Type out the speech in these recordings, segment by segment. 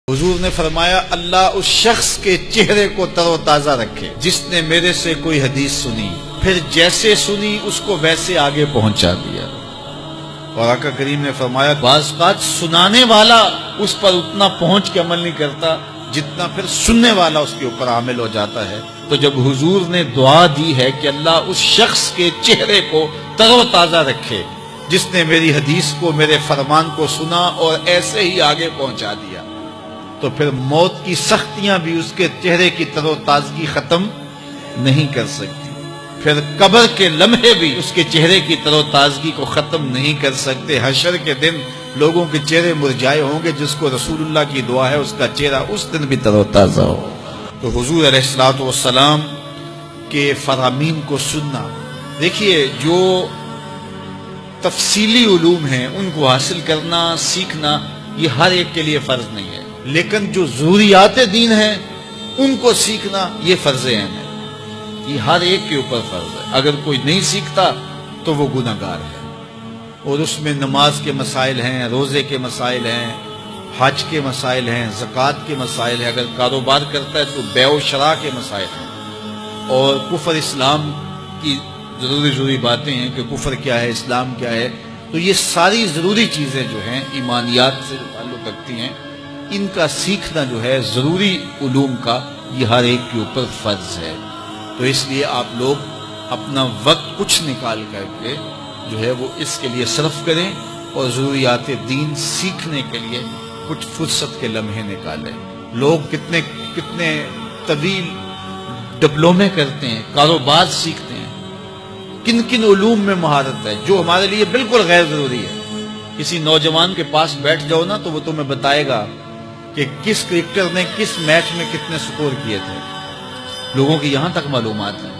حضور نے فرمایا اللہ اس شخص کے چہرے کو تر و تازہ رکھے جس نے میرے سے کوئی حدیث سنی، پھر جیسے سنی اس کو ویسے آگے پہنچا دیا۔ اور آقا کریم نے فرمایا بعض اوقات سنانے والا اس پر اتنا پہنچ کے عمل نہیں کرتا جتنا پھر سننے والا اس کے اوپر عامل ہو جاتا ہے۔ تو جب حضور نے دعا دی ہے کہ اللہ اس شخص کے چہرے کو تر و تازہ رکھے جس نے میری حدیث کو، میرے فرمان کو سنا اور ایسے ہی آگے پہنچا دیا، تو پھر موت کی سختیاں بھی اس کے چہرے کی تر و تازگی ختم نہیں کر سکتی، پھر قبر کے لمحے بھی اس کے چہرے کی تر و تازگی کو ختم نہیں کر سکتے۔ حشر کے دن لوگوں کے چہرے مرجھائے ہوں گے، جس کو رسول اللہ کی دعا ہے اس کا چہرہ اس دن بھی تر و تازہ ہو۔ تو حضور علیہ الصلوۃ والسلام کے فرامین کو سننا، دیکھیے جو تفصیلی علوم ہیں ان کو حاصل کرنا، سیکھنا، یہ ہر ایک کے لیے فرض نہیں ہے، لیکن جو ضروریات دین ہیں ان کو سیکھنا یہ فرض عین ہے، یہ ہر ایک کے اوپر فرض ہے۔ اگر کوئی نہیں سیکھتا تو وہ گناہگار ہے، اور اس میں نماز کے مسائل ہیں، روزے کے مسائل ہیں، حج کے مسائل ہیں، زکوٰۃ کے مسائل ہیں، اگر کاروبار کرتا ہے تو بیع و شراء کے مسائل ہیں، اور کفر اسلام کی ضروری باتیں ہیں کہ کفر کیا ہے، اسلام کیا ہے۔ تو یہ ساری ضروری چیزیں جو ہیں ایمانیات سے جو تعلق رکھتی ہیں، ان کا سیکھنا جو ہے ضروری علوم کا، یہ ہر ایک کے اوپر فرض ہے۔ تو اس لیے آپ لوگ اپنا وقت کچھ نکال کر کے جو ہے وہ اس کے لیے صرف کریں، اور ضروریات دین سیکھنے کے لیے کچھ فرصت کے لمحے نکالیں۔ لوگ کتنے طویل ڈپلومے کرتے ہیں، کاروبار سیکھتے ہیں، کن علوم میں مہارت ہے جو ہمارے لیے بالکل غیر ضروری ہے۔ کسی نوجوان کے پاس بیٹھ جاؤ نا تو وہ تمہیں بتائے گا کہ کس کرکٹر نے کس میچ میں کتنے سکور کیے تھے، لوگوں کی یہاں تک معلومات ہیں،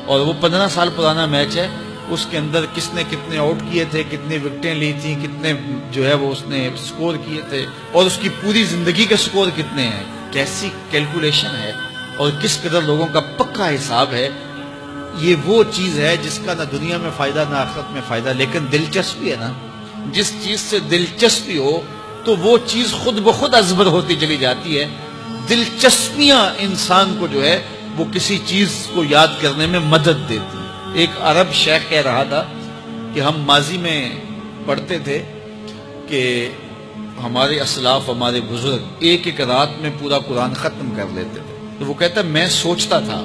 اور وہ 15 سال پرانا میچ ہے، اس کے اندر کس نے کتنے آؤٹ کیے تھے، کتنی وکٹیں لی تھیں، کتنے جو ہے وہ اس نے سکور کیے تھے، اور اس کی پوری زندگی کے سکور کتنے ہیں، کیسی کیلکولیشن ہے، اور کس قدر لوگوں کا پکا حساب ہے۔ یہ وہ چیز ہے جس کا نہ دنیا میں فائدہ نہ آخرت میں فائدہ، لیکن دلچسپی ہے نا، جس چیز سے دلچسپی ہو تو وہ چیز خود بخود ازبر ہوتی چلی جاتی ہے۔ دلچسپیاں انسان کو جو ہے وہ کسی چیز کو یاد کرنے میں مدد دیتی ہیں۔ ایک عرب شیخ کہہ رہا تھا کہ ہم ماضی میں پڑھتے تھے کہ ہمارے اسلاف، ہمارے بزرگ ایک رات میں پورا قرآن ختم کر لیتے تھے، تو وہ کہتا ہے میں سوچتا تھا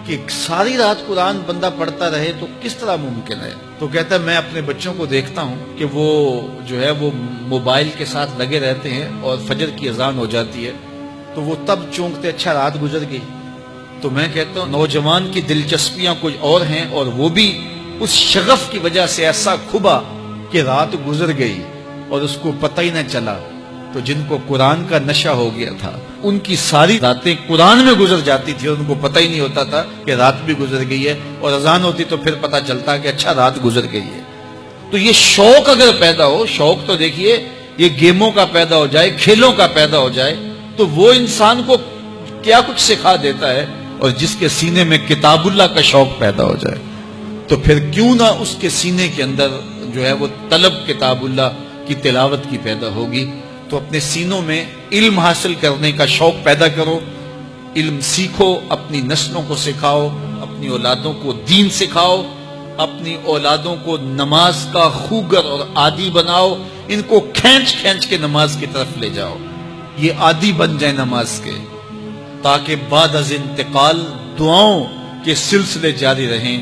کہ ساری رات قرآن بندہ پڑھتا رہے تو کس طرح ممکن ہے۔ تو کہتا ہے میں اپنے بچوں کو دیکھتا ہوں کہ وہ جو ہے وہ موبائل کے ساتھ لگے رہتے ہیں، اور فجر کی اذان ہو جاتی ہے تو وہ تب چونکتے اچھا رات گزر گئی۔ تو میں کہتا ہوں نوجوان کی دلچسپیاں کچھ اور ہیں، اور وہ بھی اس شغف کی وجہ سے ایسا کھبا کہ رات گزر گئی اور اس کو پتہ ہی نہ چلا۔ تو جن کو قرآن کا نشہ ہو گیا تھا ان کی ساری راتیں قرآن میں گزر جاتی تھی، اور ان کو پتہ ہی نہیں ہوتا تھا کہ رات بھی گزر گئی ہے، اور اذان ہوتی تو پھر پتہ چلتا کہ اچھا رات گزر گئی ہے۔ تو یہ شوق اگر پیدا ہو، شوق تو دیکھیے یہ گیموں کا پیدا ہو جائے، کھیلوں کا پیدا ہو جائے، تو وہ انسان کو کیا کچھ سکھا دیتا ہے، اور جس کے سینے میں کتاب اللہ کا شوق پیدا ہو جائے تو پھر کیوں نہ اس کے سینے کے اندر جو ہے وہ طلب کتاب اللہ کی تلاوت کی پیدا ہوگی۔ تو اپنے سینوں میں علم حاصل کرنے کا شوق پیدا کرو، علم سیکھو، اپنی نسلوں کو سکھاؤ، اپنی اولادوں کو دین سکھاؤ، اپنی اولادوں کو نماز کا خوگر اور عادی بناؤ، ان کو کھینچ کے نماز کی طرف لے جاؤ، یہ عادی بن جائے نماز کے، تاکہ بعد از انتقال دعاؤں کے سلسلے جاری رہیں۔